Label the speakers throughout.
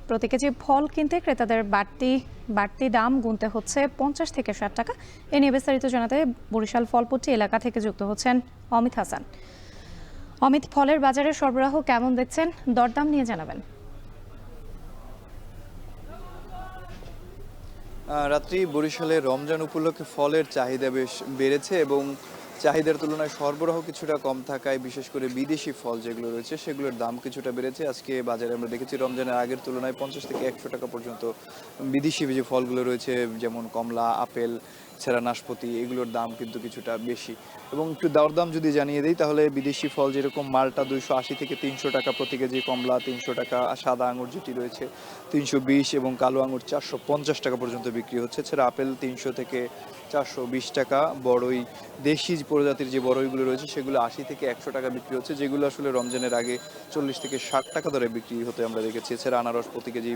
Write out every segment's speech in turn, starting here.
Speaker 1: প্রতি কেজি ফল কিনতে ক্রেতাদের বাড়তি দাম গুনতে হচ্ছে 50 থেকে 60 টাকা। এ নিয়ে বিস্তারিত জানাতে বরিশাল ফলপট্টি এলাকা থেকে যুক্ত হচ্ছেন অমিত হাসান। অমিত, ফলের বাজারে সরবরাহ কেমন দেখছেন, দরদাম নিয়ে জানাবেন।
Speaker 2: রাত্রি বরিশালে রমজান উপলক্ষে ফলের চাহিদা বেশ বেড়েছে এবং চাহিদার তুলনায় সরবরাহ কিছুটা কম থাকায় বিশেষ করে বিদেশি ফল যেগুলো রয়েছে সেগুলোর দাম কিছুটা বেড়েছে। আজকে বাজারে আমরা দেখেছি রমজানের আগের তুলনায় 50 থেকে 100 টাকা পর্যন্ত বিদেশি যে ফলগুলো রয়েছে, যেমন কমলা, আপেল, এছাড়া নাশপাতি, এগুলোর দাম কিন্তু কিছুটা বেশি। এবং একটু দরদাম যদি জানিয়ে দিই তাহলে বিদেশি ফল যেরকম মালটা 280 থেকে 300 টাকা প্রতি কেজি, কমলা 300 টাকা, সাদা আঙুর যেটি রয়েছে 320 এবং কালো আঙুর 450 টাকা পর্যন্ত বিক্রি হচ্ছে। এছাড়া আপেল 300 থেকে 420 টাকা, বড়ই দেশি প্রজাতির যে বড়ইগুলো রয়েছে সেগুলো 80 থেকে 100 টাকা বিক্রি হচ্ছে, যেগুলো আসলে রমজানের আগে 40 থেকে 60 টাকা দরে বিক্রি হতে আমরা দেখেছি। এছাড়া আনারস প্রতি কেজি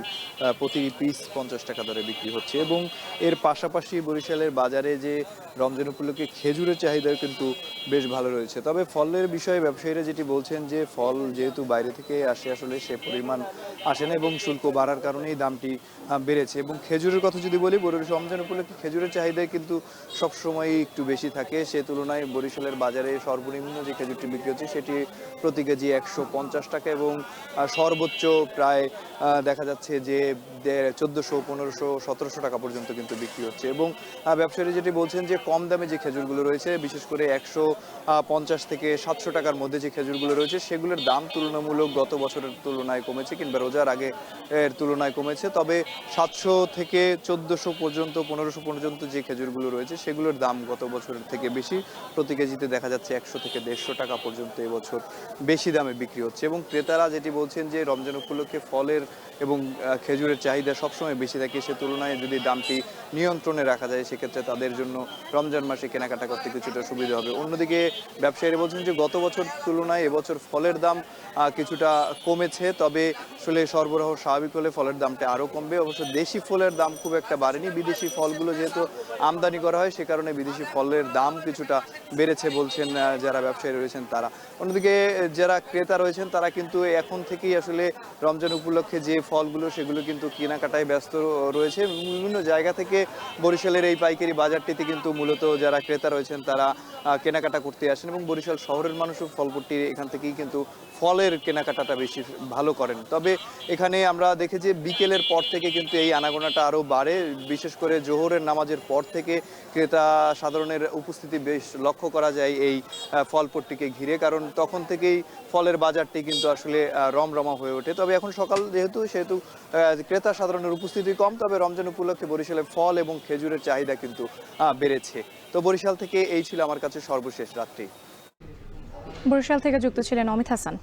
Speaker 2: প্রতি পিস 50 টাকা দরে বিক্রি হচ্ছে। এবং এর পাশাপাশি বরিশালের বাজারে যে রমজান উপলক্ষে খেজুরের চাহিদা কিন্তু বেশ ভালো রয়েছে। তবে ফলের বিষয়ে ব্যবসায়ীরা যেটি বলছেন যে ফল যেহেতু বাইরে থেকে আসে, আসলে সে পরিমাণ আসে না এবং শুল্ক বাড়ার কারণেই দামটি বেড়েছে। এবং খেজুরের কথা যদি বলি, রমজান উপলক্ষে খেজুরের চাহিদা কিন্তু সবসময়ই একটু বেশি থাকে। সে তুলনায় বরিশালের বাজারে সর্বনিম্ন যে খেজুরটি বিক্রি হচ্ছে সেটি প্রতি কেজি 150 টাকা এবং সর্বোচ্চ প্রায় দেখা যাচ্ছে যে 1400, 1500, 1700 টাকা পর্যন্ত কিন্তু বিক্রি হচ্ছে। এবং ব্যবসায়ী যেটি বলছেন যে কম দামে যে খেজুরগুলো রয়েছে, বিশেষ করে 150 থেকে 700 টাকার মধ্যে যে খেজুরগুলো রয়েছে সেগুলোর দাম তুলনামূলক গত বছরের তুলনায় কমেছে কিংবা রোজার আগে এর তুলনায় কমেছে। তবে 700 থেকে 1400 পর্যন্ত, 1500 পর্যন্ত যে খেজুরগুলো রয়েছে সেগুলোর দাম গত বছরের থেকে বেশি। প্রতি কেজিতে দেখা যাচ্ছে 100 থেকে 150 টাকা পর্যন্ত এবছর বেশি দামে বিক্রি হচ্ছে। এবং ক্রেতারা যেটি বলছেন যে রমজান উপলক্ষে ফলের এবং খেজুরের চাহিদা সবসময় বেশি থাকে, সে তুলনায় যদি দামটি নিয়ন্ত্রণে রাখা যায় সেক্ষেত্রে তাদের জন্য রমজান মাসে কেনাকাটা করতে কিছুটা সুবিধা হবে। অন্যদিকে ব্যবসায়ীরা বলছেন যে গত বছর তুলনায় এবছর ফলের দাম কিছুটা কমেছে, তবে আসলে সরবরাহ স্বাভাবিক হলে ফলের দামটা আরও কমবে। অবশ্য দেশি ফলের দাম খুব একটা বাড়েনি, বিদেশি ফলগুলো যেহেতু আমদানি করা হয় সে কারণে বিদেশি ফলের দাম কিছুটা বেড়েছে বলছেন যারা ব্যবসায়ী রয়েছেন তারা। অন্যদিকে যারা ক্রেতা রয়েছেন তারা কিন্তু এখন থেকেই আসলে রমজান উপলক্ষে যে ফলগুলো সেগুলো কিন্তু কেনাকাটায় ব্যস্ত রয়েছে। বিভিন্ন জায়গা থেকে বরিশালের এই পাইকারি বাজারটিতে কিন্তু মূলত যারা ক্রেতা রয়েছেন তারা কেনাকাটা করতে আসেন এবং বরিশাল শহরের মানুষও ফলপট্টি এখান থেকেই কিন্তু ফলের কেনাকাটাটা বেশি ভালো করেন। তবে এখানে আমরা দেখেছি বিকেলের পর থেকে কিন্তু এই আনাগোনাটা আরও বাড়ে, বিশেষ করে জোহরের নামাজের পর থেকে ক্রেতা সাধারণের উপস্থিতি বেশ লক্ষ্য করা যায় এই ফলপট্টিকে ঘিরে, কারণ তখন থেকেই ফলের বাজারটি কিন্তু আসলে রমরমা হয়ে ওঠে। তবে এখন সকাল সেহেতু ক্রেতা সাধারণের উপস্থিতি কম, তবে রমজান উপলক্ষে বরিশালে ফল এবং খেজুরের চাহিদা কিন্তু বেড়েছে। তো বরিশাল থেকে এই ছিল আমার কাছে সর্বশেষ রাত্রি।
Speaker 1: বরিশাল থেকে যুক্ত ছিলেন অমিত হাসান।